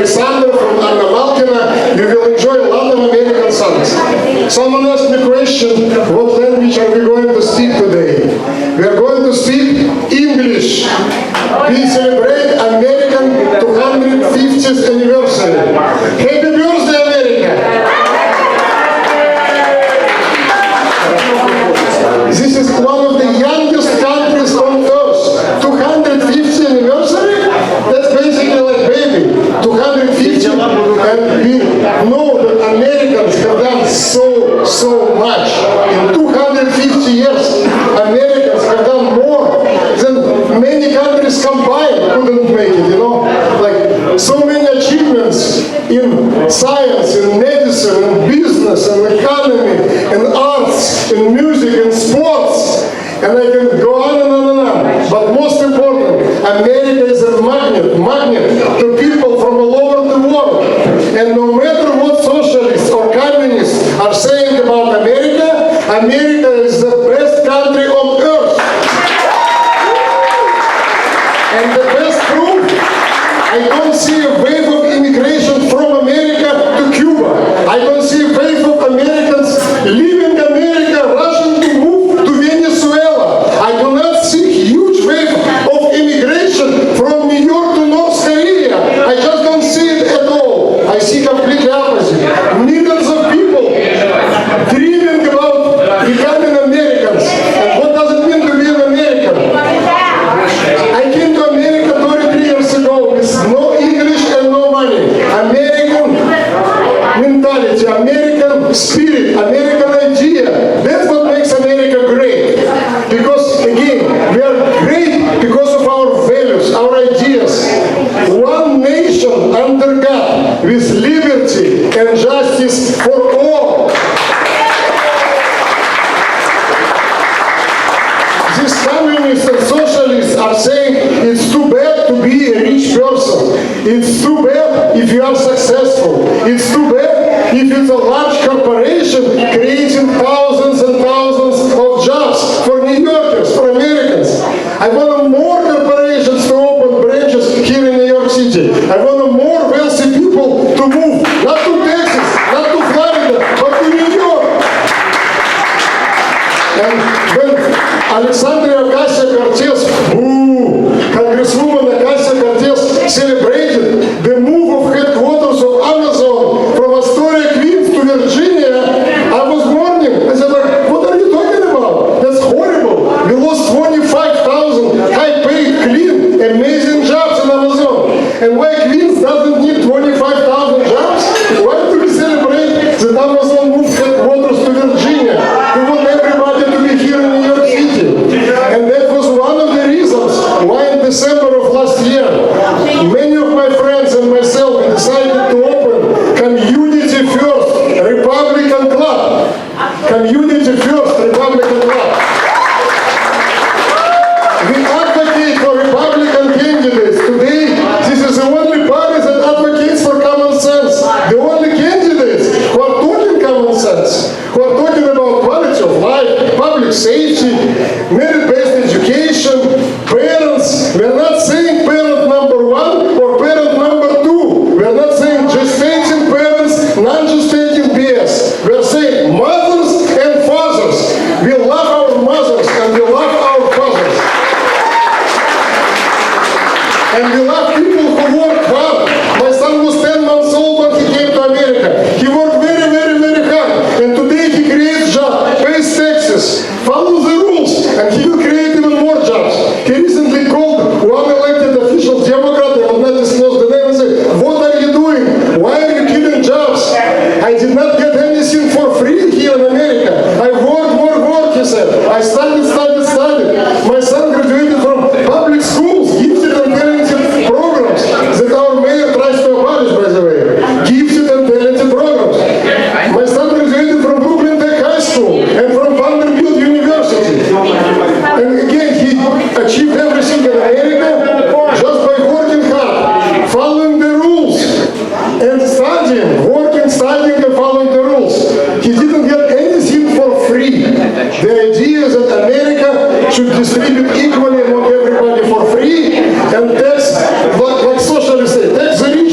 Alexander, from Anna Malkina. You will enjoy a lot of American songs. Someone asked me a question, what language are we going to speak today? We are going to speak English. We celebrate American 250th anniversary. Happy birthday, America! This is one of the youngest countries on earth. 250th anniversary? That's basically like baby. 250, and we know that Americans have done so much. In 250 years, Americans have done more than many countries combined couldn't make it, you know? Like, so many achievements in science, in medicine, in business, in economy, in arts, in music, in sports, and I can go on and on and on. But most important, America is a magnet to people from all over the world. And no matter what socialists or communists are saying about America, America is the best country on earth. And the best proof, I don't see a wave of immigration from America to Cuba. I don't see a wave of Americans leaving America, rushing to move to Venezuela. I do not see huge wave of immigration from New York to North Korea. I just don't see it at all. I see completely opposite. Millions of people dreaming about becoming Americans. And what does it mean to be an American? I came to America 33 years ago with no English and no money. American mentality, American spirit, American idea. That's what makes America great. Because again, we are great because of our values, our ideas. One nation under God with liberty and justice for all. These communists and socialists are saying it's too bad to be a rich person. It's too bad if you are successful. It's too bad if it's a large corporation creating thousands and thousands of jobs for New Yorkers, for Americans. I want more corporations to open branches here in New York City. I want more wealthy people to move, not to Texas, not to Florida, but to New York. And when Alexandria Ocasio-Cortez, Congresswoman Ocasio-Cortez celebrated the move of headquarters of Amazon from Astoria, Queens to Virginia, I was warning. I said, what are you talking about? That's horrible. We lost 25,000 high-paid, clean, amazing jobs in Amazon. And why Queens doesn't need 25,000 jobs? Why do we celebrate that Amazon moved headquarters to Virginia? We want everybody to be here in New York City. And that was one of the reasons why in December of last year, many of my friends and myself decided to open Community First Republican Club. Community First Republican Club. We advocate for Republican candidates. Today, this is the only party that advocates for common sense. The only candidates who are talking common sense, who are talking about quality of life, public safety, merit-based education, parents. We are not saying parent number 1 or parent number 2. We are not saying gestating parents, non-gestating BS. We are saying mothers and fathers. We love our mothers and we love our fathers. And we love people who work hard. My son was 10 months old when he came to America. He worked very, very, very hard. And today he creates jobs, pays taxes, follows the rules, and he will create even more jobs. He recently called one elected official, Democrat, I will not disclose the name, and said, what are you doing? Why are you killing jobs? I did not get anything for free here in America. I work, he said. I studied. My son graduated from public schools, gifted and talented programs that our mayor tries to abolish, by the way. Gifted and talented programs. My son graduated from Brooklyn Tech High School and from Vanderbilt University. And again, he achieved everything in America just by working hard, following the rules, and studying and following the rules. He didn't get anything for free. The idea is that America should distribute equally among everybody for free, and tax, like socialists say, tax the rich,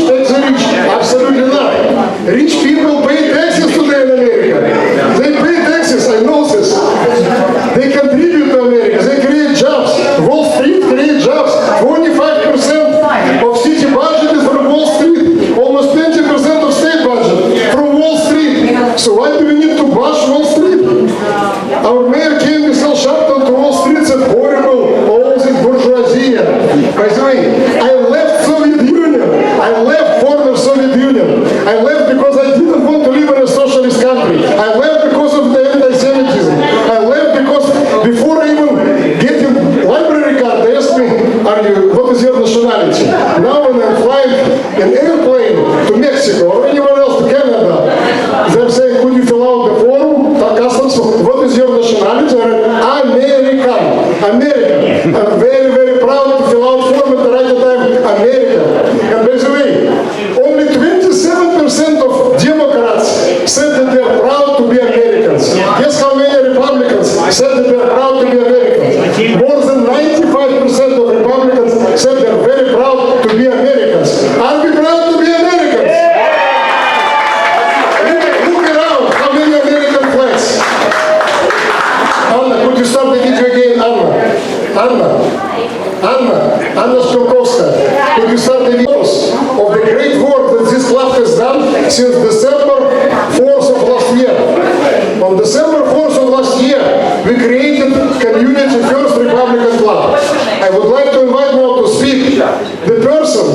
I left because I didn't want to live in a socialist country. I left because of the anti-Semitism. I left because before I even getting library card, they asked me, what is your nationality? Now when I'm flying an airplane to Mexico or anywhere else to Canada, they're saying, could you fill out the form? Customs, what is your nationality? I'm American. I'm very, very proud to fill out form at the right time, American. And by the way, only 27% of Democrats said that they're proud to be Americans. Guess how many Republicans said that they're proud to be Americans? More than 95% of Republicans said they're very proud to be Americans. Are we proud to be Americans? Look around, how many American flags? Anna, could you start the video again, Anna Shpilkovska. Could you start the videos of the great work that this club has done since December 4th of last year? On December 4th of last year, we created Community First Republican Club. I would like to invite now to speak the person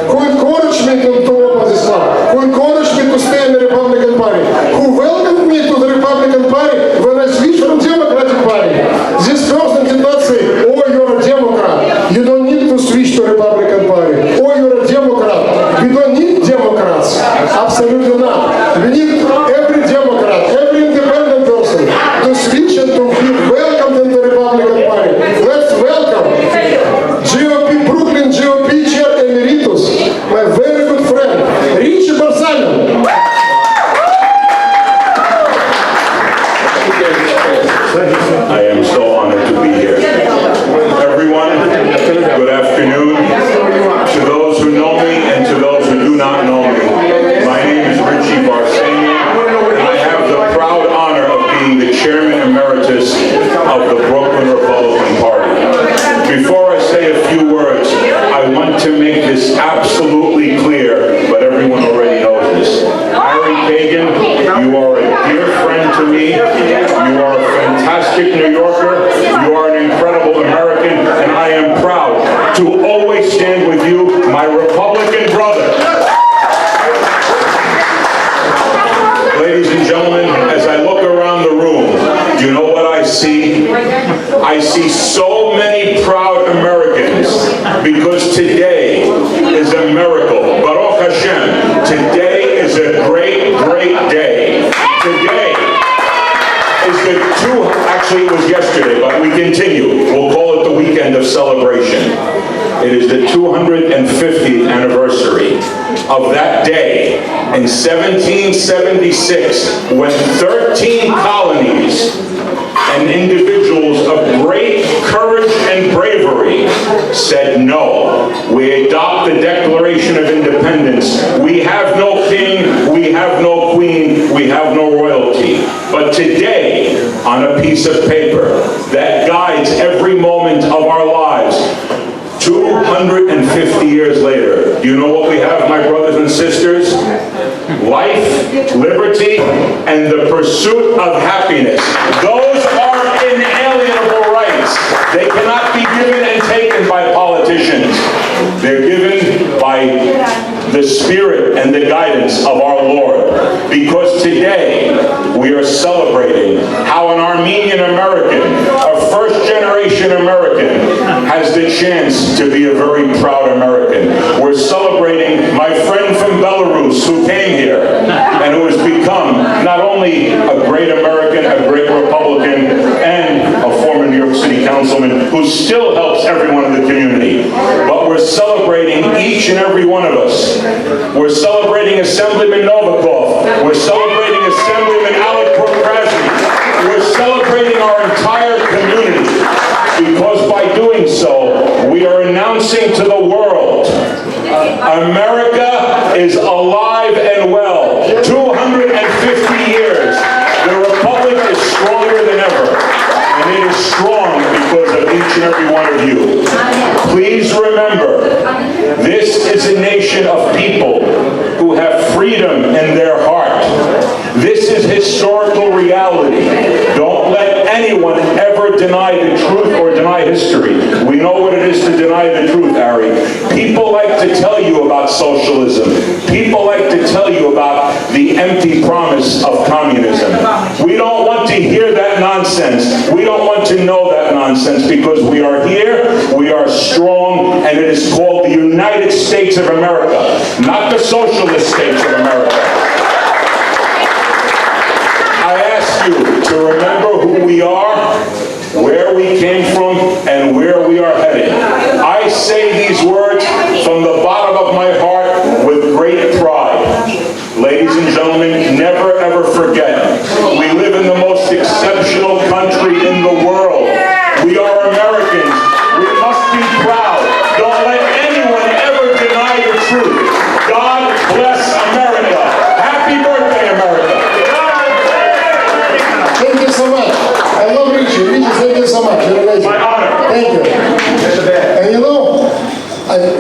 who encouraged me to open this club, who encouraged me to stay in the Republican Party, who welcomed me to the Republican Party when I switched from Democratic Party. This person did not say, oh, you're a Democrat, you don't need to switch to Republican Party. Oh, you're a Democrat, we don't need Democrats. Absolutely not. We need every Democrat, every independent person to switch and to be welcomed in the Republican Party. Let's welcome GOP, Brooklyn GOP Chair Emeritus, my very good friend, Richie Barsamian. I am so honored to be here. Everyone, good afternoon. To those who know me and to those who do not know me, my name is Richie Barsamian, and I have the proud honor of being the Chairman Emeritus of the Brooklyn Republican Party. Before I say a few words, I want to make this absolutely clear, but everyone already knows this. Harry Kagan, you are a dear friend to me. You are a fantastic New Yorker. You are an incredible American, and I am proud to always stand with you, my Republican brother. Ladies and gentlemen, as I look around the room, do you know what I see? I see so many proud Americans, because today is a miracle. Baruch Hashem, today is a great, great day. Today is actually it was yesterday, but we continue. We'll call it the weekend of celebration. It is the 250th anniversary of that day in 1776 when 13 colonies and individuals of great courage and bravery said no. We adopt the Declaration of Independence. We have no king, we have no queen, we have no royalty. But today, on a piece of paper that guides every moment of our lives, 250 years later, do you know what we have, my brothers and sisters? Life, liberty, and the pursuit of happiness. Those are inalienable rights. They cannot be given and taken by politicians. They're given by the spirit and the guidance of our Lord. Because today, we are celebrating how an Armenian American, a first-generation American, has the chance to be a very proud American. We're celebrating my friend from Belarus who came here and who has become not only a great American, a great Republican, and a former New York City councilman who still helps everyone in the community, but we're celebrating each and every one of us. We're celebrating Assemblyman Novakhov. We're celebrating Assemblyman Alec Brook-Krasny. We're celebrating our entire community, because by doing so, we are announcing to the world, America is alive and well. 250 years. The Republic is stronger than ever. And it is strong because of each and every one of you. Please remember, this is a nation of people who have freedom in their heart. This is historical reality. Don't let anyone ever deny the truth or deny history. We know what it is to deny the truth, Harry. People like to tell you about socialism. People like to tell you about the empty promise of communism. We don't want to hear that nonsense. We don't want to know that nonsense, because we are here, we are strong, and it is called the United States of America, not the Socialist States of America. I ask you to remember who we are, where we came from, and where we are headed. I say these words from the bottom of my heart with great pride. Ladies and gentlemen, never ever forget, we live in the most exceptional country in the world. We are Americans. We must be proud. Don't let anyone ever deny the truth. God bless America. Happy birthday, America. Thank you so much. I love Richie. Richie, thank you so much. You're amazing. My honor. Thank you. And you know,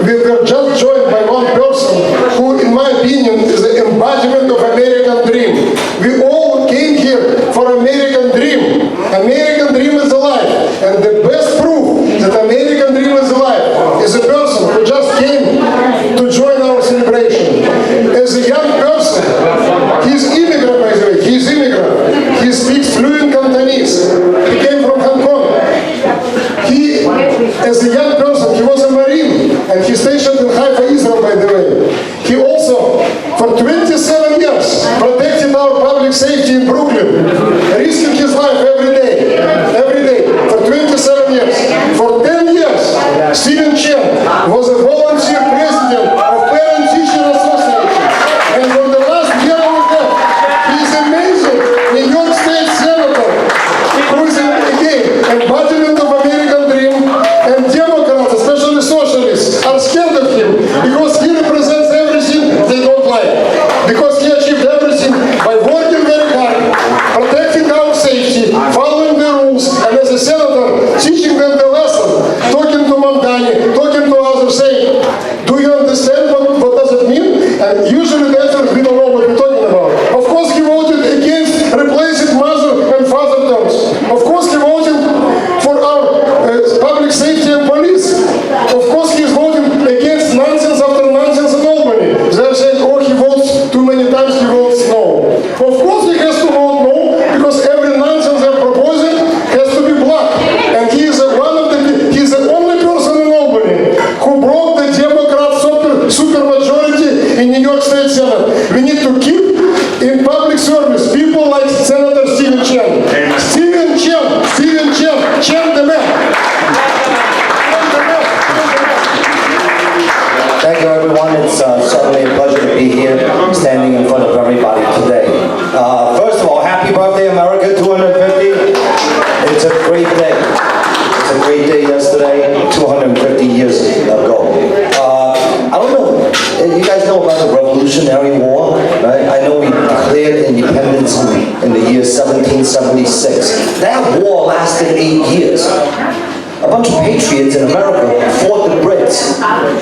we were just joined by one person who, in my opinion, is the embodiment of American dream. We all came here for American dream. American dream is alive. And the best proof that American dream is alive is a person who just came to join our celebration. As a young person, he's immigrant, by the way. He's immigrant. He speaks fluent Cantonese. He came from Hong Kong. He, as a young person, he was a Marine, and he stationed in Haifa, Israel, by the way. He also, for 27 years, protected our public safety in Brooklyn, risking his life every day, for 27 years. For 10 years, Stephen Chen was a volunteer president of Parent Teacher Association, and for the last year and a half, he is amazing New York State Senator, who is again embodiment of American dream, and Democrats, especially socialists, are scared of him because he represents everything they don't like. Because he achieved everything by working very hard, protecting our safety, following the rules, and as a senator, teaching them the lesson, talking to Mamdani, talking to others, saying, do you understand what does it mean? And usually the answer is, we don't know what we're talking about. Of course he voted against replacing mother and father terms. Of course he voted for our public safety and police. Of course he is voting against nonsense after nonsense in Albany. They're saying, oh, he votes too many times, he votes no. Of course he has to vote no, because every nonsense they're proposing has to be blocked. And he is he's the only person in Albany who broke the Democrat supermajority in New York State Senate. We need to keep in public service people like Senator Stephen Chen. Stephen Chen, Chen the man. Thank you, everyone. It's certainly a pleasure to be here, standing in front of everybody today. First of all, happy birthday, America, 250. It's a great day. It's a great day yesterday, 250 years ago. I don't know, you guys know about the Revolutionary War, right? I know we declared independence in the year 1776. That war lasted 8 years. A bunch of patriots in America fought the Brits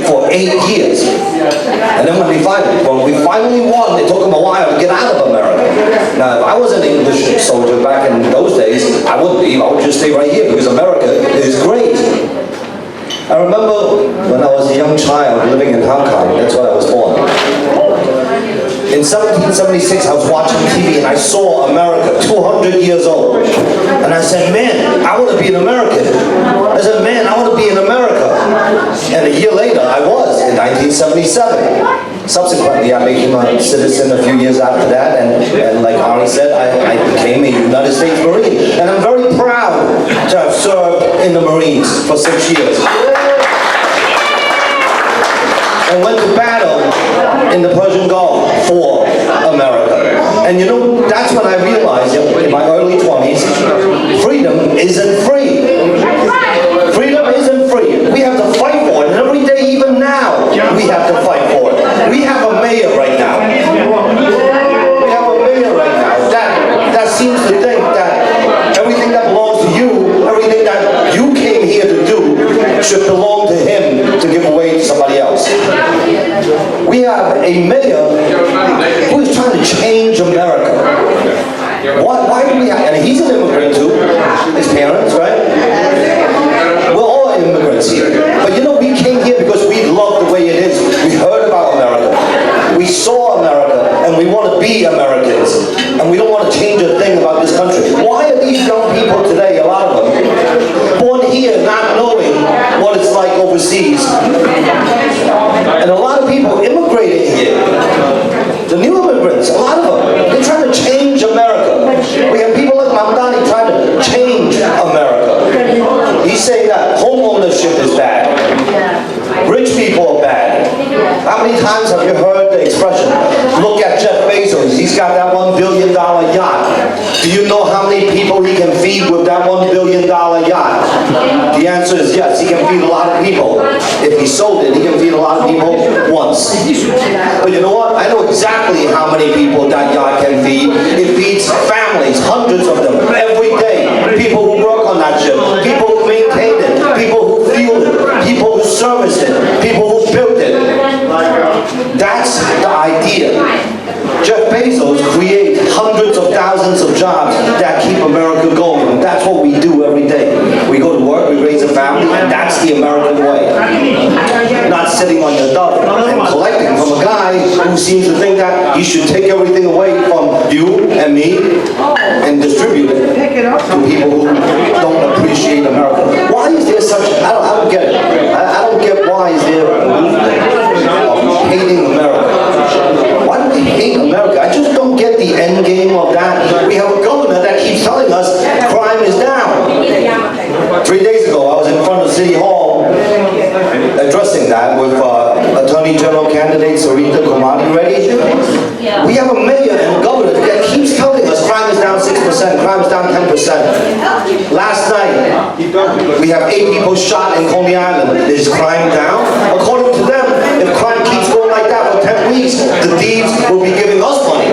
for 8 years. And then when we finally won, it took them a while to get out of America. Now, if I was an English soldier back in those days, I wouldn't leave. I would just stay right here because America is great. I remember when I was a young child living in Hong Kong. That's where I was born. In 1776, I was watching TV and I saw America 200 years old. And I said, man, I want to be an American. I said, man, I want to be in America. And a year later, I was in 1977. Subsequently, I became a citizen a few years after that. And like Ari said, I became a United States Marine. And I'm very proud to have served in the Marines for 6 years. And went to battle in the Persian Gulf for America. And you know, that's when I realized in my early 20s, freedom isn't free. Freedom isn't free. We have to fight for it. And every day, even now, we have to fight for it. We have a mayor right now. We have a mayor right now that seems to think that everything that belongs to you, everything that you came here to do, should belong to him to give away to somebody else. We have a mayor who is trying to change America. Why do we have, and he's an immigrant too, his parents, right? We're all immigrants here. But you know, we came here because we love the way it is. We heard about America. We saw America, and and we want to be Americans, and we don't want to change a thing about this country. Why are these young people today, a lot of them, born here not knowing what it's like overseas? And a lot of people immigrating here, the new immigrants, a lot of them, they're trying to change America. We have people like Mamdani trying to change America. He's saying that home ownership is bad. Rich people are bad. How many times have you heard the expression, look at Jeff Bezos, he's got that $1 billion yacht. Do you know how many people he can feed with that $1 billion yacht? The answer is yes, he can feed a lot of people. If he sold it, he can feed a lot of people once. But you know what? I know exactly how many people that yacht can feed. It feeds families, hundreds of them, every day. People who work on that ship, people who maintain it, people who fuel it, people who service it, people who built it. That's the idea. Jeff Bezos creates hundreds of thousands of jobs that keep America going. That's what we do every day. We go to work, we raise a family, and that's the American way. Not sitting on your duff and collecting from a guy who seems to think that he should take everything away from you and me and distribute it to people who don't appreciate America. Why is there such, I don't get it. I don't get why is there a movement of hating America. Why do we hate America? I just don't get the end game of that. We have a governor that keeps telling us crime is down. 3 days ago, I was in front of City Hall addressing that with Attorney General candidate Sarita Kumari Reddy. We have a mayor and governor that keeps telling us crime is down 6%, crime is down 10%. Last night, we have 8 people shot in Coney Island. Is crime down? According to them, if crime keeps going like that for 10 weeks, the thieves will be giving us money.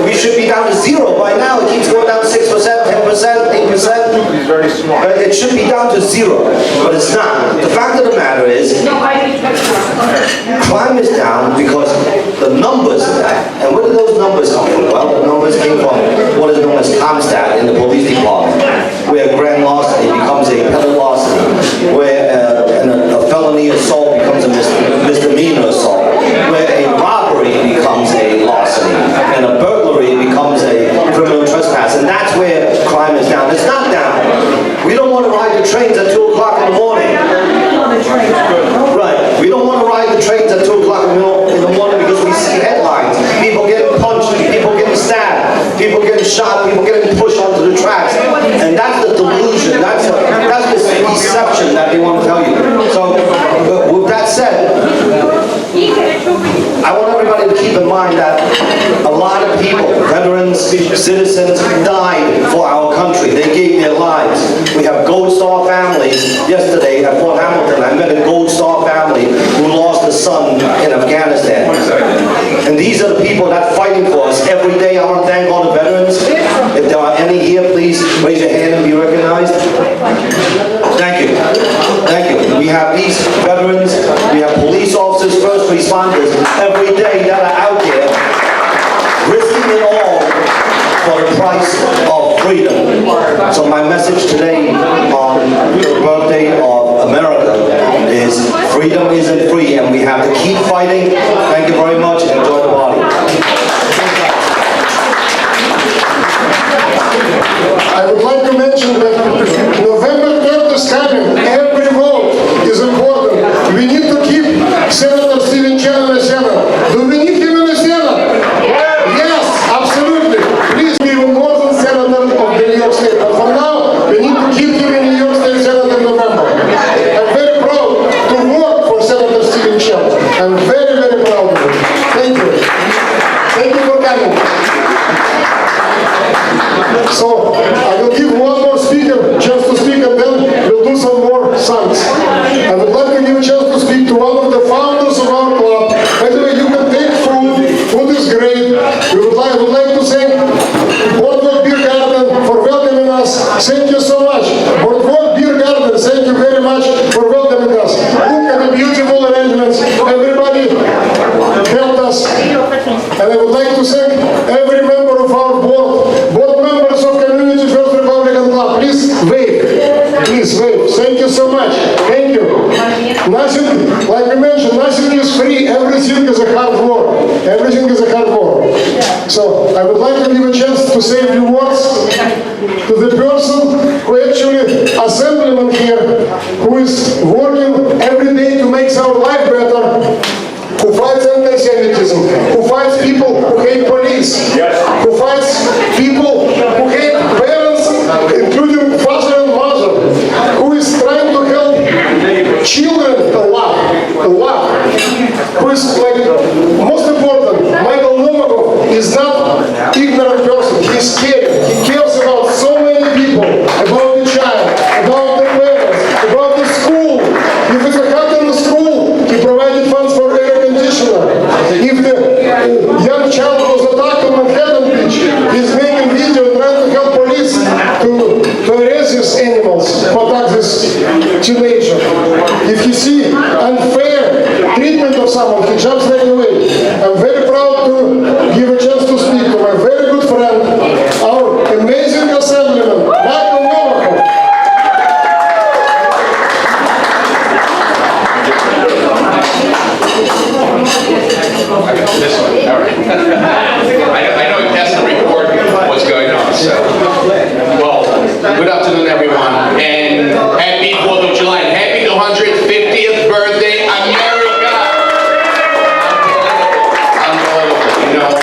We should be down to 0 by now. It keeps going down 6%, 10%, 8%. It should be down to 0, but it's not. The fact of the matter is, crime is down because the numbers of that. And where did those numbers come from? Well, the numbers came from what is known as Comstat in the police department, where grand larceny becomes a petty larceny, where a felony assault becomes a misdemeanor assault, where a robbery becomes a larceny, and a burglary becomes a criminal trespass, and that's where crime is down. It's not down. We don't want to ride the trains at 2 o'clock in the morning. Right. We don't want to ride the trains at 2 o'clock in the morning because we see headlines. People getting punched, people getting stabbed, people getting shot, people getting pushed onto the tracks. And that's the delusion. That's this deception that they want to tell you. So, with that said, I want everybody to keep in mind that a lot of people, veterans, citizens, died for our country. They gave their lives. We have Gold Star families. Yesterday at Fort Hamilton, I met a Gold Star family who lost a son in Afghanistan. And these are the people that are fighting for us every day. I want to thank all the veterans. If there are any here, please raise your hand and be recognized. Thank you. Thank you. We have these veterans, we have police officers, first responders, every day that are out there, risking it all for the price of freedom. So my message today on the birthday of America is freedom isn't free and we have to keep fighting. Thank you very much and enjoy the party. I would like to mention that November 3rd is coming. Every vote is important. We need to keep Senator Stephen Chen in the Senate. Do we need him in the Senate? Yes, absolutely. Please be even more than Senator of the New York State. But for now, we need to keep him in New York State Senate in November. I'm very proud to work for Senator Stephen Chen. I'm very, very proud of him. Thank you. Thank you for coming. So, I will give one more speaker chance to speak and then we'll do some more songs. I would like to give a chance to speak to one of the founders of our club. By the way, you can take food. Food is great. I would like to thank Boardwalk Beer Garden for welcoming us. Thank you so much. Boardwalk Beer Garden, thank you very much for welcoming us. Look at the beautiful arrangements. Everybody helped us. And I would like to thank every member of our board members of Community First Republican Club. Please wave. Please wave. Thank you so much. Thank you. Nothing, like we mentioned, nothing is free. Everything is a hard work. everything is a hardcore. So I would like to give a chance to say a few words to the person who actually, Assemblyman here, who is working every day to make our life better, who fights anti-Semitism, who fights people who hate police, who fights people who hate parents, including father and mother, who is trying to help children a lot, who is like, most important, Novakhov is not ignorant person, he is caring, he cares about so many people, about the child, about the parents, about the school. If it's a cut in the school, he provided funds for air conditioner. If the young child was attacked on Manhattan Beach, he's making video trying to help police to arrest these animals, to attack this teenager. If he see unfair treatment of someone, he jumps right away. I'm very proud to give a chance to speak to my very good friend, our amazing Assemblyman, Novakhov. This one, all right. I know he has to report what's going on, so. Well, good afternoon, everyone, and happy 4th of July, and happy 250th birthday, America! Unbelievable, you know,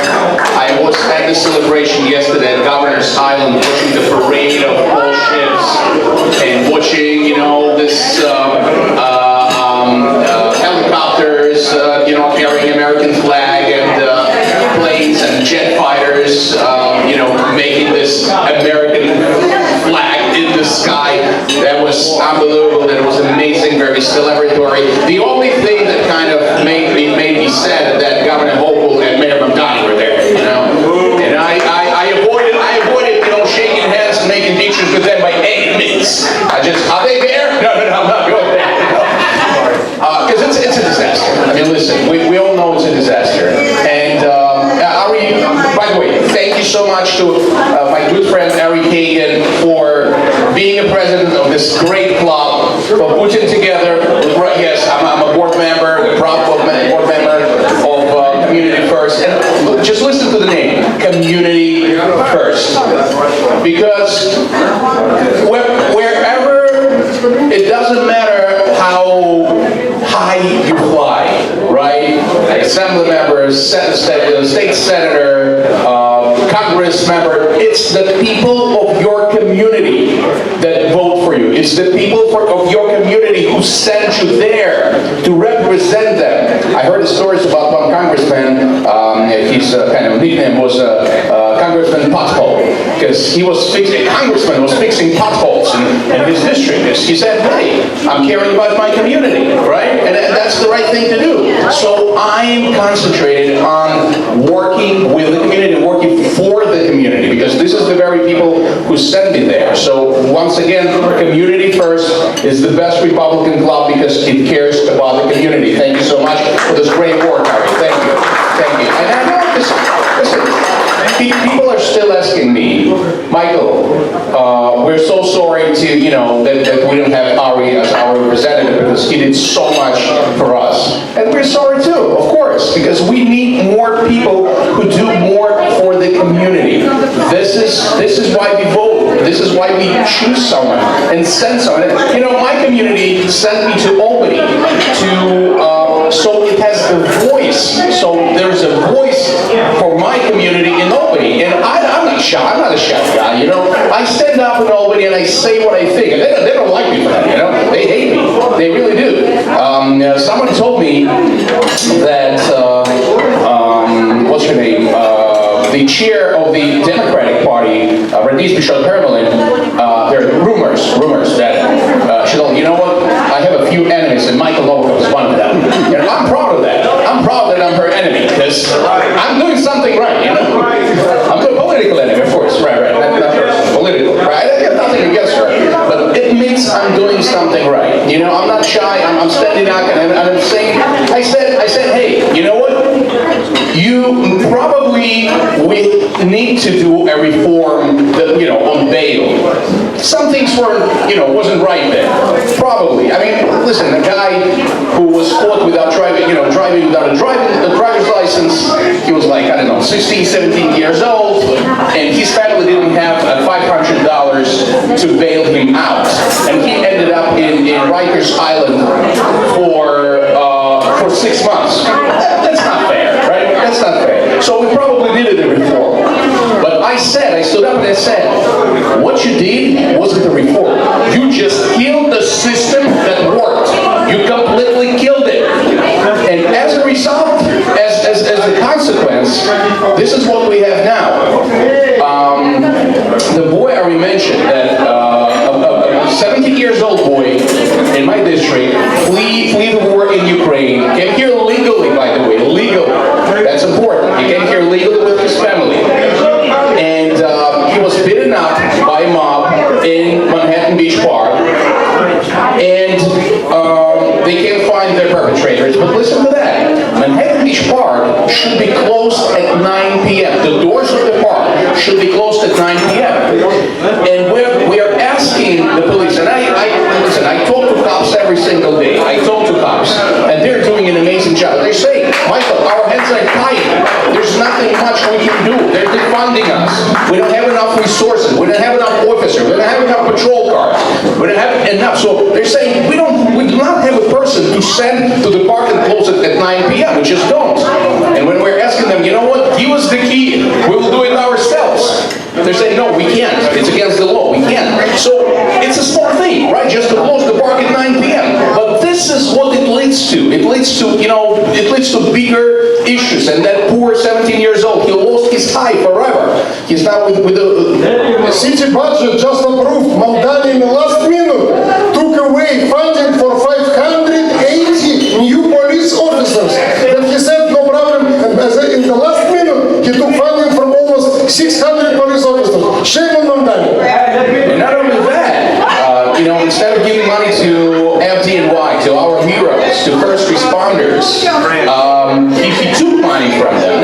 I was at the celebration yesterday at Governor's Island, watching the parade of all ships, and watching, you know, this, helicopters, you know, carrying American flag, and planes and jet fighters, you know, making this American flag in the sky. That was unbelievable. That was amazing, very celebratory. The only thing that kind of made me sad that Governor Hochul and Mayor McDonough were there, you know. And I avoided, you know, shaking hands and making pictures with them by any means. Are they there? No, I'm not going there. Because it's a disaster. I mean, listen, we all know it's a disaster. And by the way, thank you so much to my good friend Ari Kagan for being a president of this great club, for putting together, yes, I'm a board member, the proud board member of Community First. And look, just listen to the name, Community First. Because wherever, it doesn't matter how high you fly, right? Assembly members, state senator, Congress member, it's the people of your community that vote for you. It's the people of your community who sent you there to represent them. I heard the stories about one congressman, his kind of nickname was Congressman Pothole, because he was a congressman was fixing potholes in his district. He said, hey, I'm caring about my community, right? And that's the right thing to do. So I'm concentrated on working with the community, working for the community, because this is the very people who sent me there. So once again, Community First is the best Republican club because it cares about the community. Thank you so much for this great work, Harry. Thank you. Thank you. And I know this, listen, people are still asking me, Michael, we're so sorry to, you know, that we don't have Ari as our representative because he did so much for us. And we're sorry too, of course, because we need more people who do more for the community. This is why we vote. This is why we choose someone and send someone. You know, my community sent me to Albany so it has the voice. So there's a voice for my community in Albany. And I'm not shy. I'm not a shy guy, you know. I stand up in Albany and I say what I think. And they don't like me for that, you know. They hate me. They really do. Someone told me that, what's her name? The chair of the Democratic Party, Radis Bishop-Hermelin, there are rumors that she told, you know what, I have a few enemies and Michael Novakhov is one of them. You know, I'm proud of that. I'm proud that I'm her enemy because I'm doing something right, you know. I'm doing political enemy, of course, right, not personal, political, right? I have nothing against her, but it means I'm doing something right. You know, I'm not shy, I'm standing up and I'm saying, I said, hey, you know what? You probably need to do a reform that, you know, on bail. Some things weren't, you know, wasn't right there. Probably. I mean, listen, a guy who was caught without driving, you know, driving without a driver's license, 16, 17 years old, and his family didn't have $500 to bail him out. And he ended up in Rikers Island for 6 months. That's not fair, right? That's not fair. So we probably needed a reform. But I stood up and I said, what you did wasn't a reform. You just killed the system that worked. You completely killed it. And as a result, as a consequence, this is what we have now. The boy Ari mentioned, that a 17 years old boy in my district, flee the war in Ukraine, came here legally, by the way, legally. That's important. He came here legally with his family. And he was beaten up by a mob in Manhattan Beach Park. And they can't find their perpetrators. But listen to that. Manhattan Beach Park should be closed at 9 p.m. The doors of the park should be closed at 9 p.m. And we are asking the police, and I talk to cops every single day. I talk to cops, and they're doing an amazing job. They say, Michael, our hands are tied. There's nothing much we can do. They're defunding us. We don't have enough resources. We don't have enough officers. We don't have enough patrol cars. We don't have enough. So they're saying we do not have a person to send to the park and close it at 9 p.m. We just don't. And when we're asking them, you know what? Give us the key. We will do it ourselves. They're saying, no, we can't. It's against the law. We can't. So it's a small thing, right? Just to close the park at 9 p.m. But this is what it leads to. It leads to, it leads to bigger issues. And that poor 17 years old, he lost his high forever. He's now with The city budget just approved. Moldania in the last minute took away funding for 580 new police officers. That he said no problem. And in the last minute, he took funding from almost 600 police officers. Shame on Moldania. And not only that, instead of giving money to FDNY, to our heroes, to first responders, he took money from them.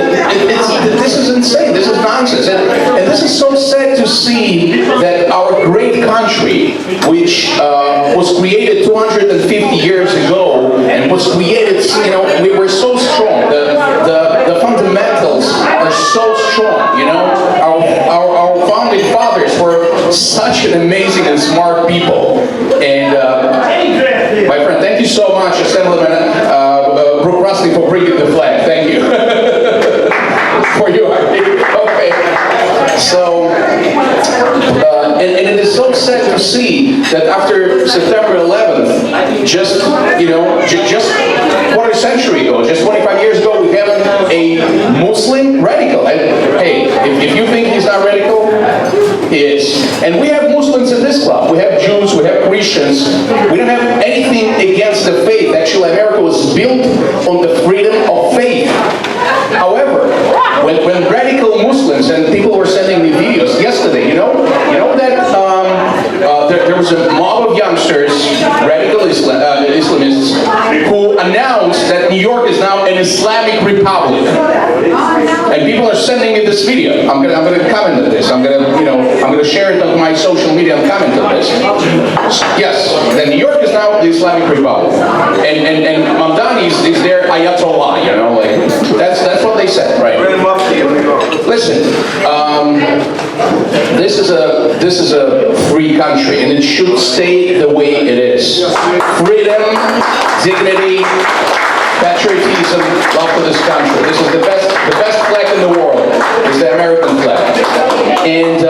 This is insane. This is nonsense. And this is so sad to see that our great country, which was created 250 years ago, and was created, we were so strong. The fundamentals are so strong, Our founding fathers were such an amazing and smart people. And my friend, thank you so much, Assemblymen Brook-Krasny, for bringing the flag. Thank you. For you, okay. So, and it is so sad to see that after September 11th, just quarter century ago, just 25 years ago, we have a Muslim radical. And, hey, if you think he's not radical, he is. And we have Muslims in this club. We have Jews, we have Christians. We don't have anything against the faith. Actually, America was built on the freedom of faith. However, when radical Muslims, and people were sending me videos yesterday, that there was a mob of youngsters, radical Islamists, who announced that New York is now an Islamic republic. And people are sending me this video. I'm gonna comment on this. I'm gonna share it on my social media and comment on this. Yes, that New York is now the Islamic republic, and Mamdani is their Ayatollah. That's what they said, right? Listen, this is a free country, and it should stay the way it is. Freedom, dignity, patriotism, love for this country. This is the best flag in the world. Is the American flag, and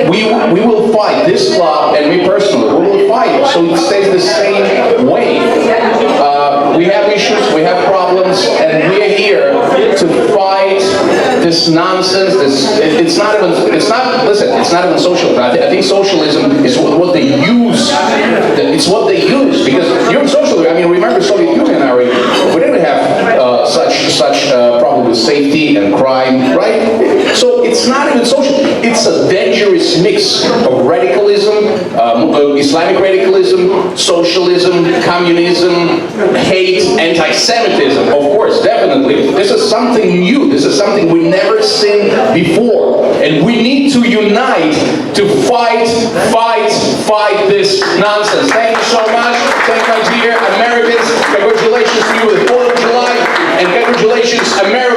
we will fight. This club and me personally, we will fight so it stays the same way. We have issues, we have problems, and we are here to fight this nonsense. It's not even socialism. I think socialism is what they use. It's what they use, because during socialism, remember Soviet Union, Ari, we didn't have such problem with safety and crime, right? So it's not even social. It's a dangerous mix of radicalism, Islamic radicalism, socialism, communism, hate, anti-Semitism. Of course, definitely. This is something new. This is something we never seen before. And we need to unite to fight this nonsense. Thank you so much. Thank you, my dear Emeritus. Congratulations to you with the 4th of July. And congratulations, Emeritus.